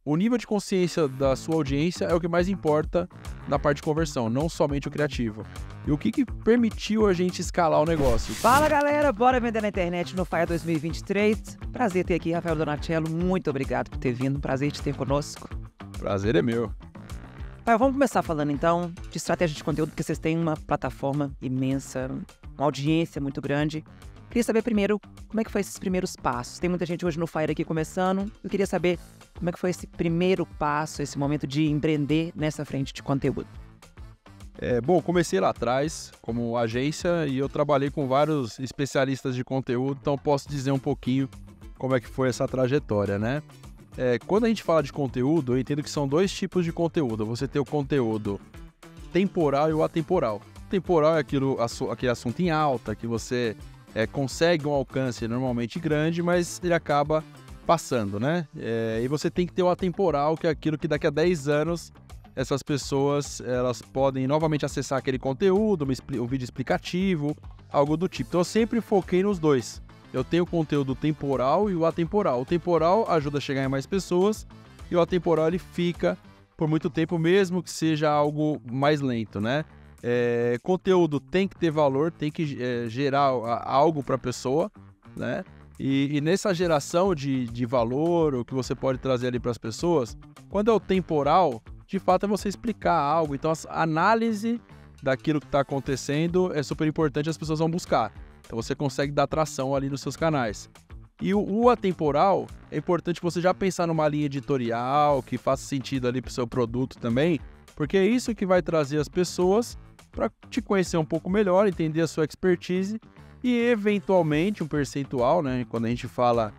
o nível de consciência da sua audiência é o que mais importa na parte de conversão, não somente o criativo. E o que permitiu a gente escalar o negócio? Fala galera, bora vender na internet no FIRE 2023. Prazer ter aqui, Rafael Donatello, muito obrigado por ter vindo, prazer te ter conosco. Prazer é meu. Rafael, vamos começar falando então de estratégia de conteúdo, porque vocês têm uma plataforma imensa, uma audiência muito grande. Queria saber primeiro, como é que foi esses primeiros passos? Tem muita gente hoje no FIRE aqui começando, eu queria saber como é que foi esse primeiro passo, esse momento de empreender nessa frente de conteúdo. Bom, comecei lá atrás como agência e eu trabalhei com vários especialistas de conteúdo, então posso dizer um pouquinho como é que foi essa trajetória, né? Quando a gente fala de conteúdo, eu entendo que são dois tipos de conteúdo. Você tem o conteúdo temporal e o atemporal. O temporal é aquele assunto em alta, que você consegue um alcance normalmente grande, mas ele acaba passando, né? E você tem que ter o atemporal, que é aquilo que daqui a 10 anos essas pessoas elas podem novamente acessar aquele conteúdo, um vídeo explicativo, algo do tipo. Então eu sempre foquei nos dois. Eu tenho o conteúdo temporal e o atemporal. O temporal ajuda a chegar em mais pessoas e o atemporal ele fica por muito tempo, mesmo que seja algo mais lento, né? Conteúdo tem que ter valor, tem que gerar algo para a pessoa, né? E nessa geração de valor, o que você pode trazer ali para as pessoas, quando é o temporal, de fato é você explicar algo. Então a análise daquilo que está acontecendo é super importante, as pessoas vão buscar. Então você consegue dar tração ali nos seus canais. E o atemporal, é importante você já pensar numa linha editorial que faça sentido ali para o seu produto também, porque é isso que vai trazer as pessoas para te conhecer um pouco melhor, entender a sua expertise e eventualmente um percentual, né? Quando a gente fala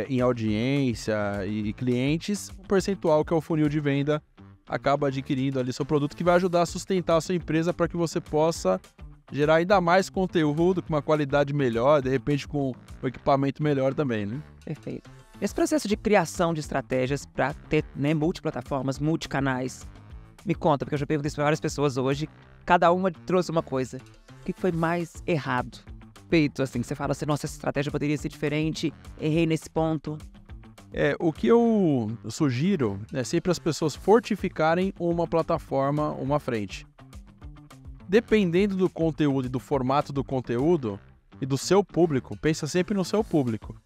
em audiência e clientes, um percentual que é o funil de venda acaba adquirindo ali seu produto, que vai ajudar a sustentar a sua empresa para que você possa gerar ainda mais conteúdo com uma qualidade melhor, de repente com um equipamento melhor também, né? Perfeito. Esse processo de criação de estratégias para ter, né, multiplataformas, multicanais, me conta, porque eu já perguntei isso para várias pessoas hoje, cada uma trouxe uma coisa. O que foi mais errado? Feito assim, você fala assim, nossa, essa estratégia poderia ser diferente, errei nesse ponto. O que eu sugiro é sempre as pessoas fortificarem uma plataforma, uma frente. Dependendo do conteúdo e do formato do conteúdo e do seu público, pensa sempre no seu público.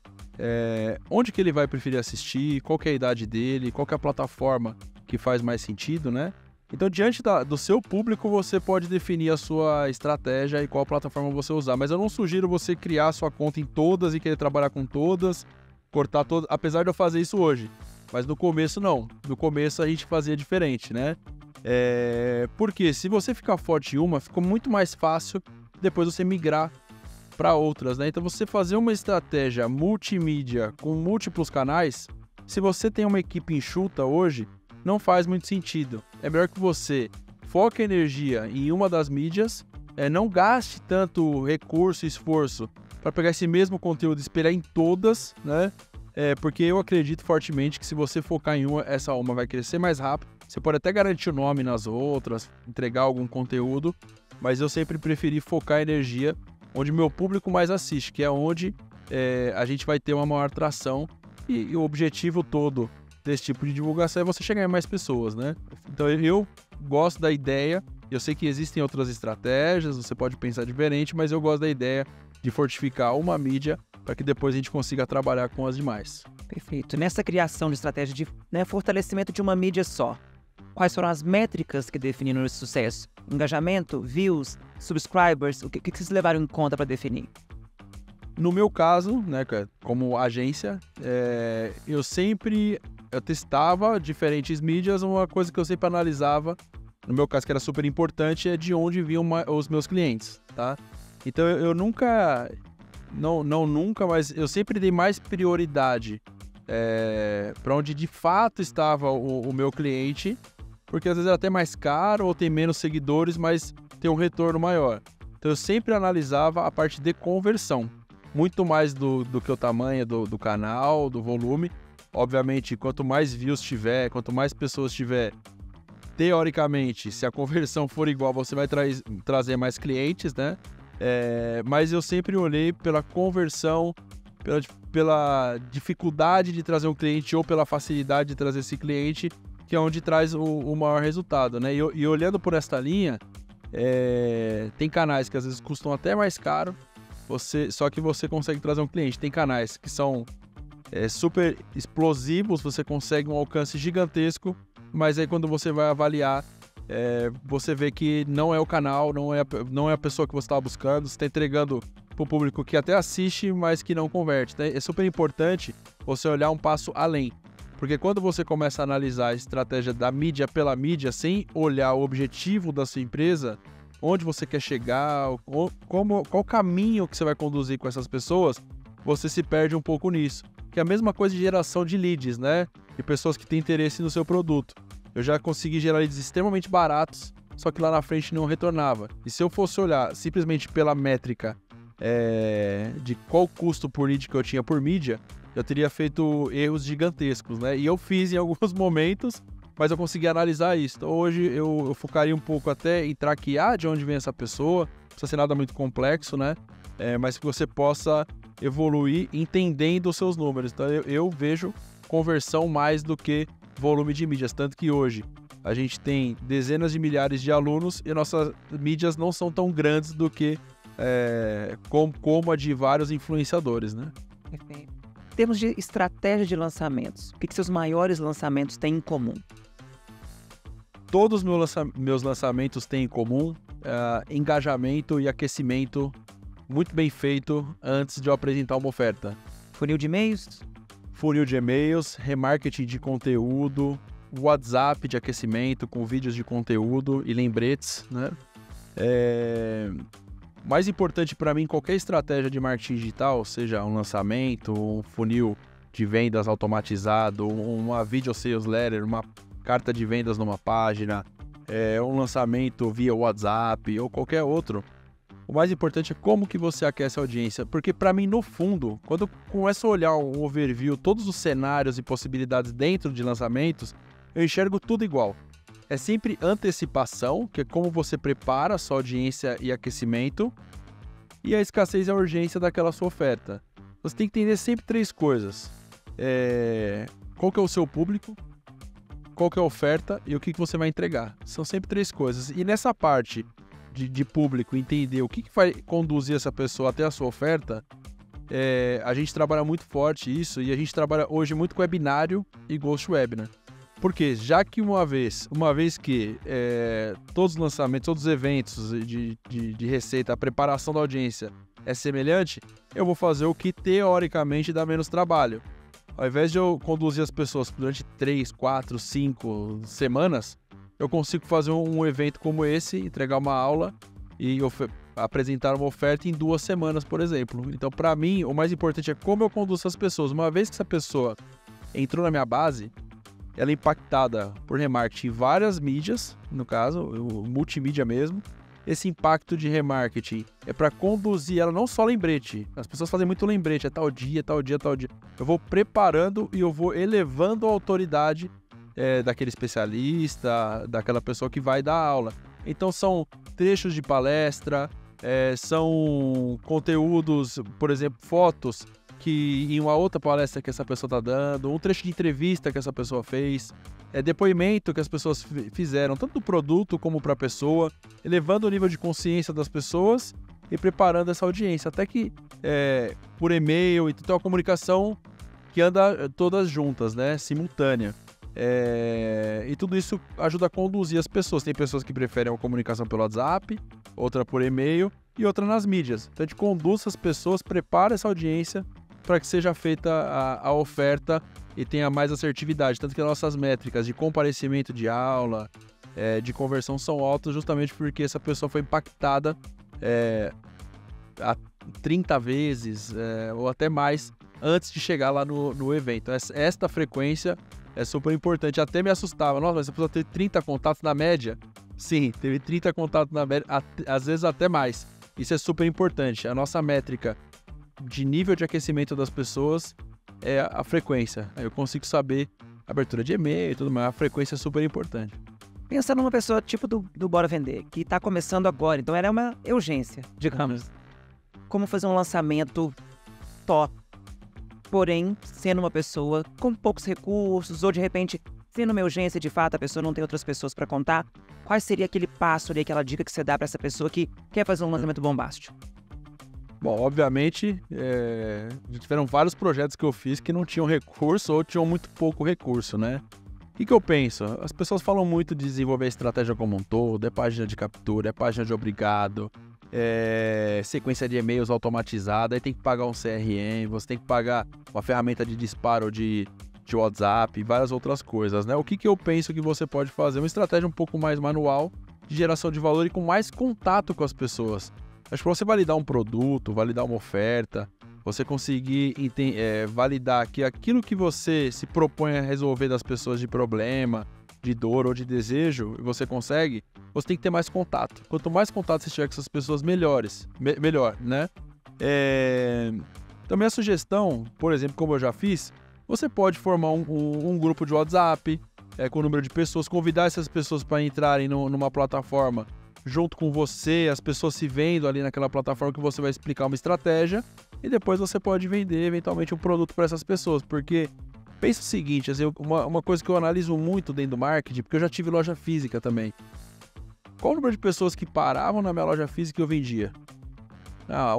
Onde que ele vai preferir assistir, qual que é a idade dele, qual que é a plataforma que faz mais sentido, né? Então, diante do seu público, você pode definir a sua estratégia e qual plataforma você usar. Mas eu não sugiro você criar sua conta em todas e querer trabalhar com todas, cortar todas, apesar de eu fazer isso hoje. Mas no começo, não. No começo, a gente fazia diferente, né? Porque se você ficar forte em uma, ficou muito mais fácil depois você migrar para outras, né? Então, você fazer uma estratégia multimídia com múltiplos canais, se você tem uma equipe enxuta hoje, não faz muito sentido. É melhor que você foque a energia em uma das mídias, não gaste tanto recurso e esforço para pegar esse mesmo conteúdo e espelhar em todas, né? Porque eu acredito fortemente que se você focar em uma, essa uma vai crescer mais rápido. Você pode até garantir o nome nas outras, entregar algum conteúdo, mas eu sempre preferi focar a energia onde meu público mais assiste, que é onde a gente vai ter uma maior tração e o objetivo todo desse tipo de divulgação é você chegar em mais pessoas, né? Então eu gosto da ideia, eu sei que existem outras estratégias, você pode pensar diferente, mas eu gosto da ideia de fortificar uma mídia para que depois a gente consiga trabalhar com as demais. Perfeito. Nessa criação de estratégia de fortalecimento de uma mídia só, quais foram as métricas que definiram esse sucesso? Engajamento, views, subscribers, o que vocês levaram em conta para definir? No meu caso, né, como agência, eu testava diferentes mídias. Uma coisa que eu sempre analisava, no meu caso que era super importante, é de onde vinham os meus clientes, tá? Então eu nunca, mas eu sempre dei mais prioridade para onde de fato estava o meu cliente, porque às vezes é até mais caro ou tem menos seguidores, mas tem um retorno maior. Então eu sempre analisava a parte de conversão, muito mais do que o tamanho do canal, do volume. Obviamente, quanto mais views tiver, quanto mais pessoas tiver, teoricamente, se a conversão for igual, você vai trazer mais clientes, né? Mas eu sempre olhei pela conversão, pela dificuldade de trazer um cliente ou pela facilidade de trazer esse cliente, que é onde traz o maior resultado, né? E olhando por esta linha, tem canais que às vezes custam até mais caro, só que você consegue trazer um cliente. Tem canais que são super explosivos, você consegue um alcance gigantesco, mas aí quando você vai avaliar, você vê que não é o canal, não é a pessoa que você estava buscando, você está entregando para o público que até assiste, mas que não converte. Né? É super importante você olhar um passo além, porque quando você começa a analisar a estratégia da mídia pela mídia, sem olhar o objetivo da sua empresa, onde você quer chegar, qual caminho que você vai conduzir com essas pessoas, você se perde um pouco nisso. Que é a mesma coisa de geração de leads, né? De pessoas que têm interesse no seu produto. Eu já consegui gerar leads extremamente baratos, só que lá na frente não retornava. E se eu fosse olhar simplesmente pela métrica de qual custo por lead que eu tinha por mídia, eu teria feito erros gigantescos, né? E eu fiz em alguns momentos, mas eu consegui analisar isso. Então hoje eu focaria um pouco até em traquear de onde vem essa pessoa, não precisa ser nada muito complexo, né? Mas que você possa evoluir entendendo os seus números. Então eu vejo conversão mais do que volume de mídias, tanto que hoje a gente tem dezenas de milhares de alunos e nossas mídias não são tão grandes do que como a de vários influenciadores, né? Perfeito. Em termos de estratégia de lançamentos, o que seus maiores lançamentos têm em comum? Todos os meus lançamentos têm em comum engajamento e aquecimento muito bem feito antes de eu apresentar uma oferta. Funil de e-mails? Funil de e-mails, remarketing de conteúdo, WhatsApp de aquecimento com vídeos de conteúdo e lembretes, né? Mais importante para mim, qualquer estratégia de marketing digital, seja um lançamento, um funil de vendas automatizado, uma video sales letter, uma carta de vendas numa página, um lançamento via WhatsApp ou qualquer outro, o mais importante é como que você aquece a audiência, porque para mim, no fundo, quando eu começo a olhar um overview, todos os cenários e possibilidades dentro de lançamentos, eu enxergo tudo igual. É sempre antecipação, que é como você prepara a sua audiência e aquecimento, e a escassez e a urgência daquela sua oferta. Você tem que entender sempre 3 coisas. Qual que é o seu público, qual que é a oferta e o que você vai entregar. São sempre 3 coisas. E nessa parte de público, entender o que vai conduzir essa pessoa até a sua oferta, a gente trabalha muito forte isso, e a gente trabalha hoje muito com webinário e Ghost Webinar. Porque já que uma vez que todos os lançamentos, todos os eventos de receita, a preparação da audiência é semelhante, eu vou fazer o que teoricamente dá menos trabalho. Ao invés de eu conduzir as pessoas durante 3, 4, 5 semanas, eu consigo fazer um evento como esse, entregar uma aula e apresentar uma oferta em 2 semanas, por exemplo. Então, para mim, o mais importante é como eu conduzo as pessoas. Uma vez que essa pessoa entrou na minha base, ela é impactada por remarketing em várias mídias, no caso, o multimídia mesmo. Esse impacto de remarketing é para conduzir ela, não só lembrete. As pessoas fazem muito lembrete, tal dia, tal dia, tal dia. Eu vou preparando e eu vou elevando a autoridade daquele especialista, daquela pessoa que vai dar aula. Então são trechos de palestra, são conteúdos, por exemplo, fotos que em uma outra palestra que essa pessoa está dando, um trecho de entrevista que essa pessoa fez, depoimento que as pessoas fizeram, tanto do produto como para a pessoa, elevando o nível de consciência das pessoas e preparando essa audiência, até que por e-mail, então a comunicação que anda todas juntas, né, simultânea. E tudo isso ajuda a conduzir as pessoas. Tem pessoas que preferem a comunicação pelo WhatsApp, outra por e-mail e outra nas mídias. Então a gente conduz as pessoas, prepara essa audiência para que seja feita a oferta e tenha mais assertividade. Tanto que as nossas métricas de comparecimento de aula, de conversão são altas justamente porque essa pessoa foi impactada 30 vezes ou até mais antes de chegar lá no evento. Esta frequência é super importante. Até me assustava. Nossa, mas você precisa ter 30 contatos na média? Sim, teve 30 contatos na média, às vezes até mais. Isso é super importante. A nossa métrica de nível de aquecimento das pessoas é a frequência. Aí eu consigo saber a abertura de e-mail e tudo mais. A frequência é super importante. Pensando numa pessoa tipo do Bora Vender, que está começando agora, então era uma urgência, digamos. Como fazer um lançamento top porém, sendo uma pessoa com poucos recursos, ou de repente, sendo uma urgência de fato, a pessoa não tem outras pessoas para contar, qual seria aquele passo ali, aquela dica que você dá para essa pessoa que quer fazer um lançamento bombástico? Bom, obviamente, já tiveram vários projetos que eu fiz que não tinham recurso ou tinham muito pouco recurso, né? O que eu penso? As pessoas falam muito de desenvolver a estratégia como um todo, é página de captura, é página de obrigado, sequência de e-mails automatizada, aí tem que pagar um CRM, você tem que pagar uma ferramenta de disparo de WhatsApp e várias outras coisas, né? O que eu penso que você pode fazer? Uma estratégia um pouco mais manual, de geração de valor e com mais contato com as pessoas. Acho que você validar um produto, validar uma oferta, você conseguir validar que aquilo que você se propõe a resolver das pessoas de problema, de dor ou de desejo, você consegue, você tem que ter mais contato. Quanto mais contato você tiver com essas pessoas, melhor, né? Também a sugestão, por exemplo, como eu já fiz, você pode formar um grupo de WhatsApp com o número de pessoas, convidar essas pessoas para entrarem numa plataforma junto com você, as pessoas se vendo ali naquela plataforma que você vai explicar uma estratégia e depois você pode vender eventualmente um produto para essas pessoas, porque pensa o seguinte, assim, uma coisa que eu analiso muito dentro do marketing, porque eu já tive loja física também. Qual o número de pessoas que paravam na minha loja física que eu vendia?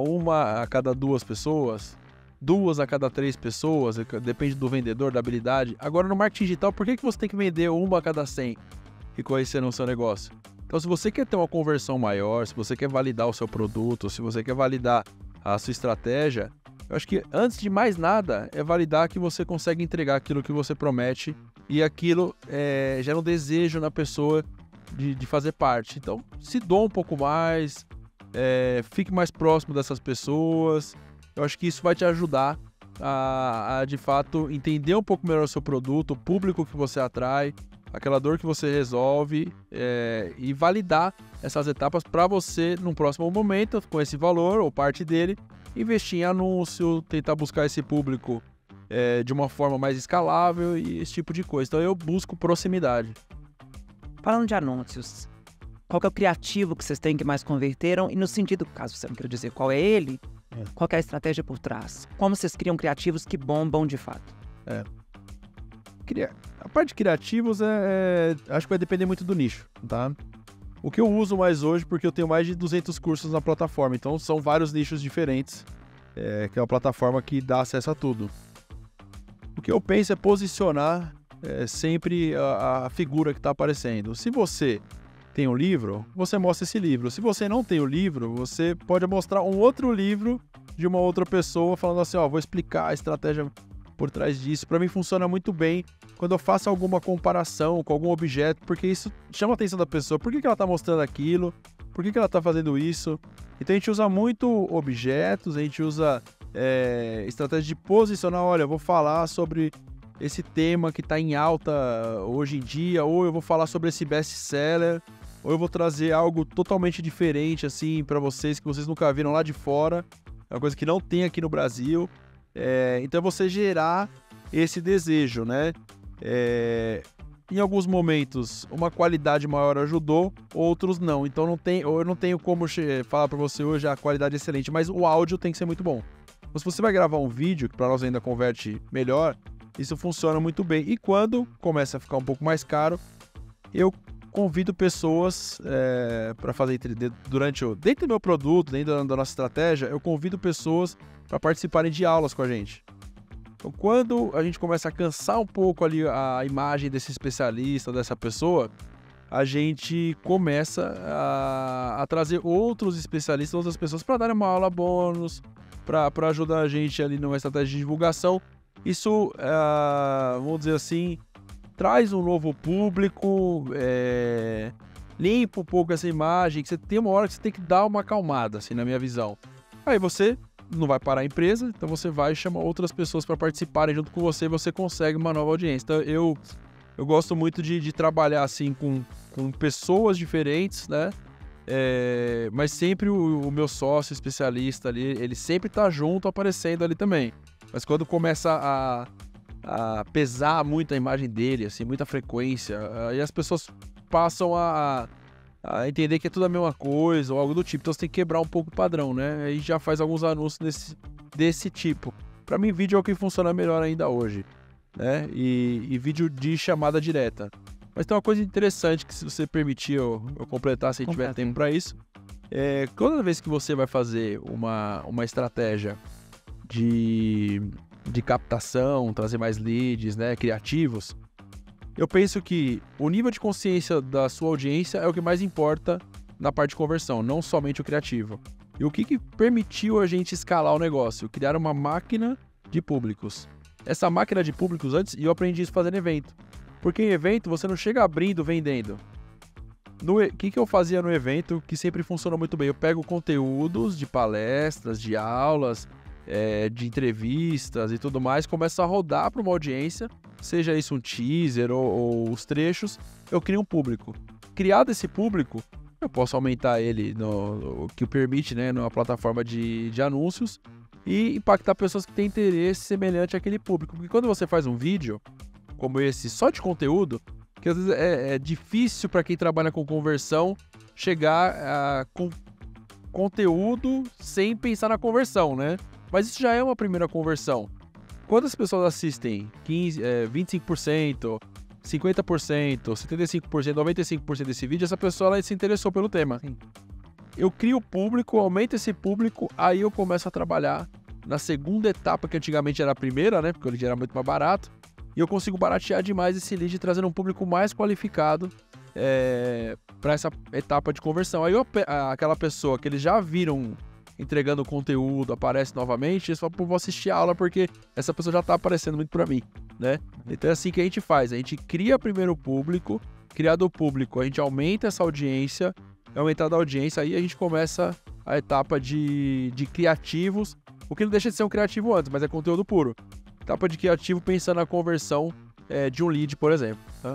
Uma a cada 2 pessoas, 2 a cada 3 pessoas, depende do vendedor, da habilidade. Agora no marketing digital, por que você tem que vender 1 a cada 100 e conhecer no seu negócio? Então, se você quer ter uma conversão maior, se você quer validar o seu produto, se você quer validar a sua estratégia, eu acho que antes de mais nada é validar que você consegue entregar aquilo que você promete e aquilo gera um desejo na pessoa de fazer parte. Então, se doa um pouco mais, fique mais próximo dessas pessoas. Eu acho que isso vai te ajudar a de fato entender um pouco melhor o seu produto, o público que você atrai, aquela dor que você resolve e validar essas etapas para você, num próximo momento, com esse valor ou parte dele, investir em anúncio, tentar buscar esse público de uma forma mais escalável e esse tipo de coisa. Então eu busco proximidade. Falando de anúncios, qual que é o criativo que vocês têm que mais converteram? E no sentido, caso você não queira dizer qual é ele, qual que é a estratégia por trás? Como vocês criam criativos que bombam de fato? A parte de criativos acho que vai depender muito do nicho, tá? O que eu uso mais hoje, porque eu tenho mais de 200 cursos na plataforma, então são vários nichos diferentes, que é uma plataforma que dá acesso a tudo. O que eu penso é posicionar sempre a figura que está aparecendo. Se você tem um livro, você mostra esse livro. Se você não tem o livro, você pode mostrar um outro livro de uma outra pessoa falando assim, vou explicar a estratégia por trás disso. Para mim funciona muito bem quando eu faço alguma comparação com algum objeto, porque isso chama a atenção da pessoa. Por que ela está mostrando aquilo? Por que ela está fazendo isso? Então a gente usa muito objetos, a gente usa estratégia de posicionar, olha, eu vou falar sobre esse tema que está em alta hoje em dia, ou eu vou falar sobre esse best-seller, ou eu vou trazer algo totalmente diferente assim para vocês, que vocês nunca viram lá de fora, é uma coisa que não tem aqui no Brasil. Então é você gerar esse desejo, né? Em alguns momentos uma qualidade maior ajudou, outros não. Então eu não tenho como falar para você hoje a qualidade é excelente, mas o áudio tem que ser muito bom. Então, se você vai gravar um vídeo, que para nós ainda converte melhor, isso funciona muito bem. E quando começa a ficar um pouco mais caro, eu convido pessoas para fazer dentro do meu produto, dentro da nossa estratégia, eu convido pessoas para participarem de aulas com a gente. Então, quando a gente começa a cansar um pouco ali a imagem desse especialista, dessa pessoa, a gente começa a trazer outros especialistas, outras pessoas para darem uma aula bônus, para ajudar a gente ali numa estratégia de divulgação. Isso, vamos dizer assim, traz um novo público, limpa um pouco essa imagem, que você tem uma hora que você tem que dar uma acalmada, assim, na minha visão. Aí você não vai parar a empresa, então você vai chamar outras pessoas para participarem junto com você e você consegue uma nova audiência. Então eu gosto muito de trabalhar assim com pessoas diferentes, né? Mas sempre o meu sócio especialista ali, ele sempre tá junto, aparecendo ali também. Mas quando começa a pesar muito a imagem dele, assim, muita frequência, aí as pessoas passam a entender que é tudo a mesma coisa ou algo do tipo. Então você tem que quebrar um pouco o padrão, né? Aí já faz alguns anúncios desse tipo. Para mim, vídeo é o que funciona melhor ainda hoje, né? E vídeo de chamada direta. Mas tem uma coisa interessante que, se você permitir eu completar, se tiver tempo para isso, toda vez que você vai fazer uma estratégia de captação, trazer mais leads, né, criativos, eu penso que o nível de consciência da sua audiência é o que mais importa na parte de conversão, não somente o criativo. E o que permitiu a gente escalar o negócio? Criar uma máquina de públicos. Essa máquina de públicos, antes, eu aprendi isso fazendo evento. Porque em evento, você não chega abrindo, vendendo. O que eu fazia no evento que sempre funciona muito bem? Eu pego conteúdos de palestras, de aulas, de entrevistas e tudo mais, começo a rodar para uma audiência, seja isso um teaser ou os trechos, eu crio um público. Criado esse público, eu posso aumentar ele o que permite, né, numa plataforma de anúncios e impactar pessoas que têm interesse semelhante àquele público. Porque quando você faz um vídeo como esse só de conteúdo, que às vezes é difícil para quem trabalha com conversão chegar com conteúdo sem pensar na conversão, né? Mas isso já é uma primeira conversão. Quando as pessoas assistem 25%, 50%, 75%, 95% desse vídeo, essa pessoa ela se interessou pelo tema. Sim. Eu crio o público, aumento esse público, aí eu começo a trabalhar na segunda etapa, que antigamente era a primeira, né? Porque o lead era muito mais barato. E eu consigo baratear demais esse lead, trazendo um público mais qualificado para essa etapa de conversão. Aí aquela pessoa que eles já viram entregando conteúdo, aparece novamente, eles falam, pô, vou assistir a aula porque essa pessoa já está aparecendo muito para mim, né? Então é assim que a gente faz, a gente cria primeiro o público, criado o público, a gente aumenta essa audiência, aumentada a audiência, aí a gente começa a etapa de criativos, o que não deixa de ser um criativo antes, mas é conteúdo puro. Etapa de criativo pensando na conversão de um lead, por exemplo. Tá?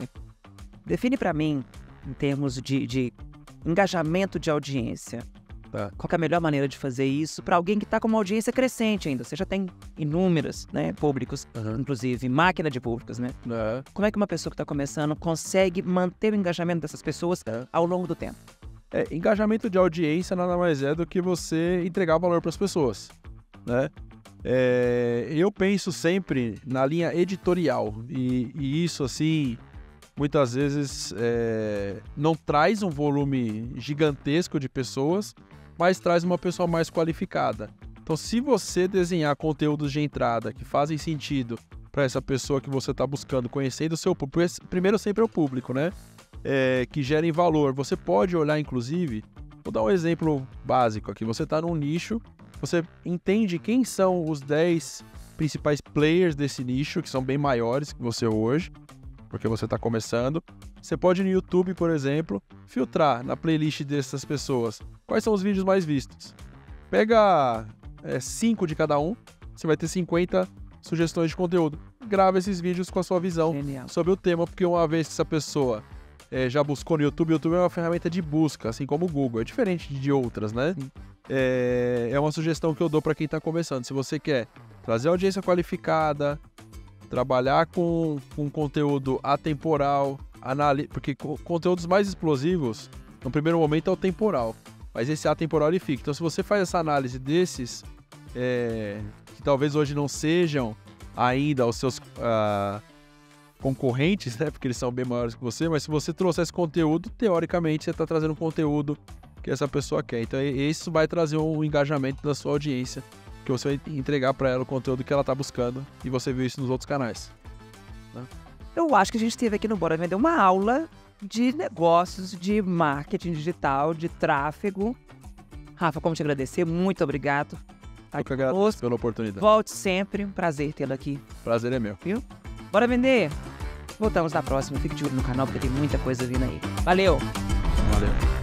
Define para mim, em termos de engajamento de audiência, qual que é a melhor maneira de fazer isso para alguém que está com uma audiência crescente ainda? Você já tem inúmeros, né, públicos, inclusive máquina de públicos, né? Como é que uma pessoa que está começando consegue manter o engajamento dessas pessoas ao longo do tempo? Engajamento de audiência nada mais é do que você entregar valor para as pessoas, né? Eu penso sempre na linha editorial e isso, assim, muitas vezes não traz um volume gigantesco de pessoas, mas traz uma pessoa mais qualificada. Então, se você desenhar conteúdos de entrada que fazem sentido para essa pessoa que você está buscando, conhecendo o seu público, primeiro sempre é o público, né? Que gerem valor. Você pode olhar, inclusive, vou dar um exemplo básico aqui, você está num nicho, você entende quem são os 10 principais players desse nicho, que são bem maiores que você hoje, porque você está começando. Você pode, no YouTube, por exemplo, filtrar na playlist dessas pessoas quais são os vídeos mais vistos. Pega 5 de cada um, você vai ter 50 sugestões de conteúdo. Grava esses vídeos com a sua visão sobre o tema, porque uma vez que essa pessoa já buscou no YouTube, o YouTube é uma ferramenta de busca, assim como o Google. É diferente de outras, né? É uma sugestão que eu dou para quem está começando. Se você quer trazer audiência qualificada, trabalhar com conteúdo atemporal, porque conteúdos mais explosivos, no primeiro momento é o temporal, mas esse atemporal ele fica. Então, se você faz essa análise desses, que talvez hoje não sejam ainda os seus concorrentes, né, porque eles são bem maiores que você, mas se você trouxer esse conteúdo, teoricamente você está trazendo um conteúdo que essa pessoa quer. Então, isso vai trazer um engajamento da sua audiência, que você vai entregar para ela o conteúdo que ela está buscando, e você viu isso nos outros canais. Né? Eu acho que a gente teve aqui no Bora Vender uma aula de negócios, de marketing digital, de tráfego. Rafa, como te agradecer, muito obrigado. Eu que agradeço pela oportunidade. Volte sempre, um prazer tê-lo aqui. Prazer é meu. Viu? Bora vender? Voltamos na próxima. Fique de olho no canal porque tem muita coisa vindo aí. Valeu! Valeu.